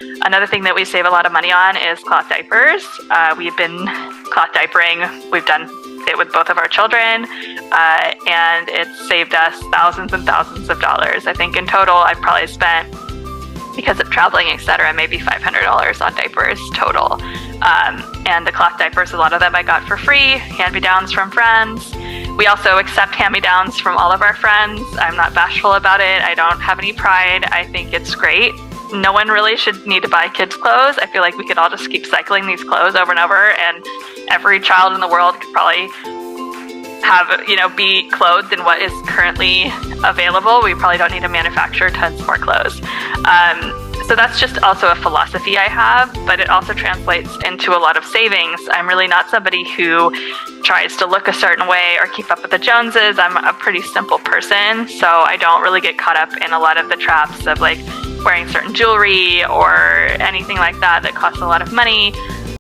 Another thing that we save a lot of money on is cloth diapers. We've been cloth diapering. We've done it with both of our children, and it's saved us thousands and thousands of dollars. I think in total, I've probably spent, because of traveling, etc., maybe $500 on diapers total. And the cloth diapers, a lot of them I got for free, hand-me-downs from friends. We also accept hand-me-downs from all of our friends. I'm not bashful about it. I don't have any pride. I think it's great. No one really should need to buy kids' clothes. I feel like we could all just keep cycling these clothes over and over, and every child in the world could probably have, be clothed in what is currently available. We probably don't need to manufacture tons more clothes. So that's just also a philosophy I have, but it also translates into a lot of savings. I'm really not somebody who tries to look a certain way or keep up with the Joneses. I'm a pretty simple person, so I don't really get caught up in a lot of the traps of like wearing certain jewelry or anything like that that costs a lot of money.